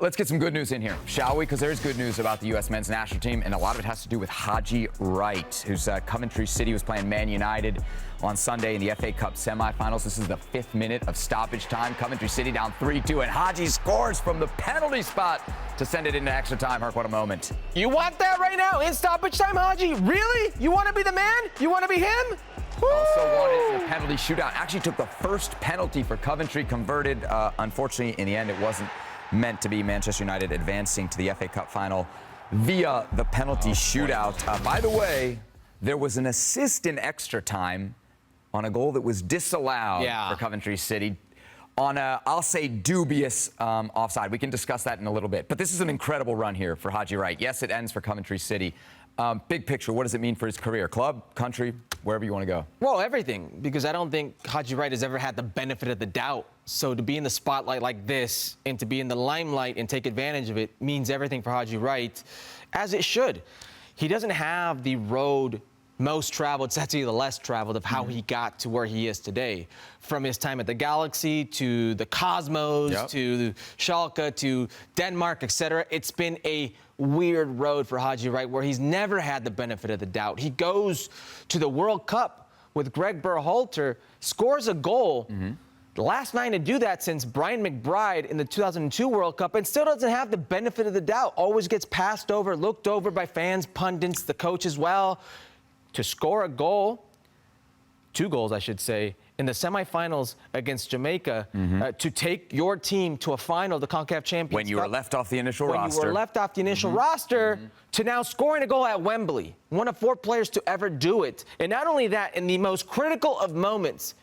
Let's get some good news in here, shall we? Because there's good news about the U.S. men's national team, and a lot of it has to do with Haji Wright, who's Coventry City was playing Man United on Sunday in the FA Cup semifinals. This is the 5th minute of stoppage time. Coventry City down 3-2, and Haji scores from the penalty spot to send it into extra time. Hark, what a moment. You want that right now in stoppage time, Haji? Really? You want to be the man? You want to be him? Also wanted in a penalty shootout. Actually took the first penalty for Coventry, converted. Unfortunately, in the end, it wasn't meant to be. Manchester United advancing to the FA Cup final via the penalty shootout. By the way, there was an assist in extra time on a goal that was disallowed for Coventry City on a, I'll say, dubious offside. We can discuss that in a little bit. But this is an incredible run here for Haji Wright. Yes, it ends for Coventry City. Big picture, what does it mean for his career? Club, country, wherever you want to go? Well, everything, because I don't think Haji Wright has ever had the benefit of the doubt. So to be in the spotlight like this and to be in the limelight and take advantage of it means everything for Haji Wright, as it should. He doesn't have the road most traveled, it's actually the less traveled of how he got to where he is today. From his time at the Galaxy to the Cosmos to Schalke to Denmark, etc. It's been a weird road for Haji Wright where he's never had the benefit of the doubt. He goes to the World Cup with Greg Berhalter, scores a goal. The last 9 to do that since Brian McBride in the 2002 World Cup, and still doesn't have the benefit of the doubt. Always gets passed over, looked over by fans, pundits, the coach as well. To score a goal, 2 goals, I should say, in the semifinals against Jamaica, to take your team to a final, the CONCACAF Champions Cup. When you were left off the initial roster. When you were left off the initial roster, to now scoring a goal at Wembley. One of 4 players to ever do it. And not only that, in the most critical of moments,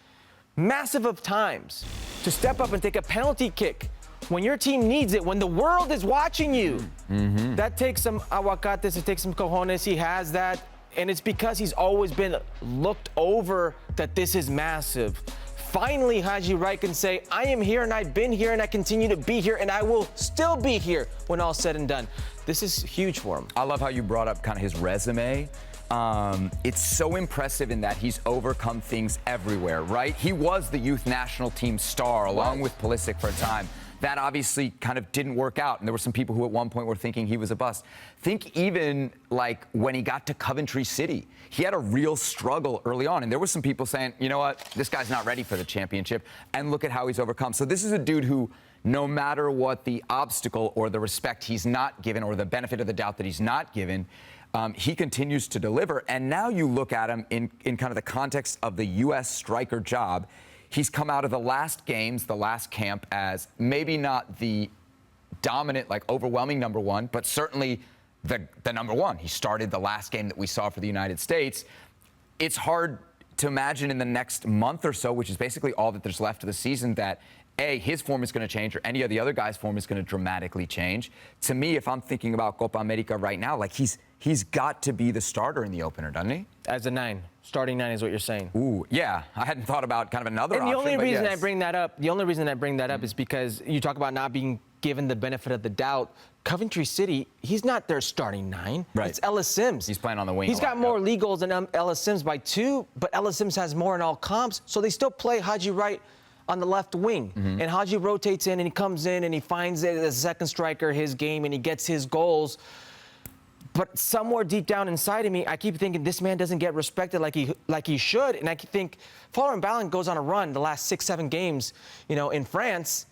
massive of times, to step up and take a penalty kick when your team needs it, when the world is watching you. That takes some aguacates, it takes some cojones, he has that. And it's because he's always been looked over that this is massive. Finally, Haji Wright can say, I am here and I've been here and I continue to be here and I will still be here when all's said and done. This is huge for him. I love how you brought up kind of his resume. It's so impressive in that he's overcome things everywhere, right? He was the youth national team star along with Pulisic for a time. That obviously kind of didn't work out, and there were some people who at one point were thinking he was a bust. Think even like when he got to Coventry City, he had a real struggle early on, and there were some people saying, you know what, this guy's not ready for the championship, and look at how he's overcome. So this is a dude who, no matter what the obstacle or the respect he's not given or the benefit of the doubt that he's not given, he continues to deliver. And now you look at him in kind of the context of the U.S. striker job. He's come out of the last games, the last camp, as maybe not the dominant, like overwhelming number 1, but certainly the number 1. He started the last game that we saw for the United States. It's hard to imagine in the next month or so, which is basically all that there's left of the season, that A, his form is going to change or any of the other guys' form is going to dramatically change. To me, if I'm thinking about Copa America right now, like he's got to be the starter in the opener, doesn't he? As a 9. Starting 9 is what you're saying. Ooh, yeah. I hadn't thought about kind of another option. And the only reason yes. I bring that up, is because you talk about not being given the benefit of the doubt. Coventry City, he's not their starting 9. Right. It's Ellis Sims. He's playing on the wing. He's got more league goals than Ellis Sims by 2, but Ellis Sims has more in all comps, so they still play Haji Wright on the left wing. And Haji rotates in and he comes in and he finds it as a second striker, his game, and he gets his goals. But somewhere deep down inside of me, I keep thinking this man doesn't get respected like he should. And I think Florent Ballon goes on a run the last 6-7 games, in France.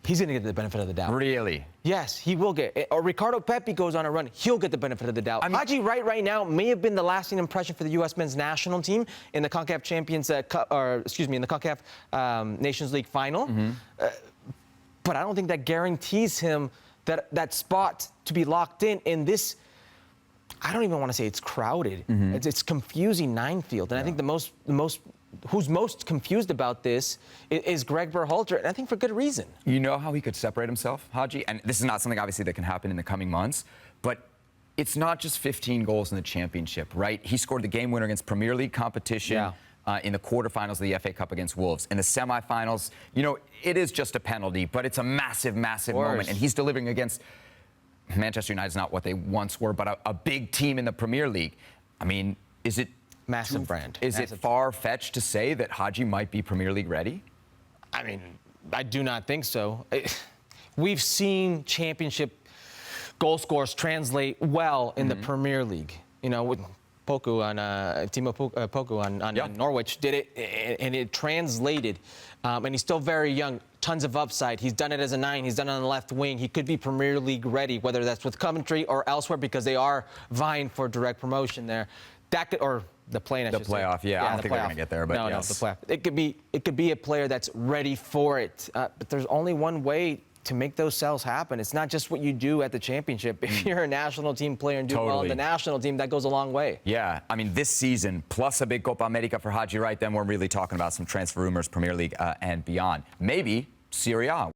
He's going to get the benefit of the doubt. Really? Yes, he will get. Or Ricardo Pepi goes on a run. He'll get the benefit of the doubt. Haji Wright right now may have been the lasting impression for the U.S. men's national team in the CONCACAF Champions Cup, in the CONCACAF Nations League final. But I don't think that guarantees him that spot to be locked in this. I don't even want to say it's crowded. It's confusing 9 field. And I think who's most confused about this is Greg Berhalter, and I think for good reason. You know how he could separate himself, Haji? And this is not something, obviously, that can happen in the coming months, but it's not just 15 goals in the championship, right? He scored the game winner against Premier League competition in the quarterfinals of the FA Cup against Wolves. In the semifinals, it is just a penalty, but it's a massive, massive moment, and he's delivering against Manchester United's not what they once were, but a big team in the Premier League. I mean, is it massive brand? Is it far-fetched to say that Haji might be Premier League ready? I mean, I do not think so. we've seen championship goal scorers translate well in the Premier League. You know, with Poku on Timo Poku on Norwich did it, and it translated. And he's still very young, tons of upside. He's done it as a 9. He's done it on the left wing. He could be Premier League ready, whether that's with Coventry or elsewhere, because they are vying for direct promotion there. That could, or the play-in, The playoff, yeah. I don't think they're going to get there, but no, yes. No, the playoff. It could be a player that's ready for it. But there's only one way to make those sales happen. It's not just what you do at the championship. If you're a national team player and do well in the national team, that goes a long way. Yeah, I mean, this season, plus a big Copa America for Haji Wright, then we're really talking about some transfer rumors, Premier League and beyond. Maybe Serie A.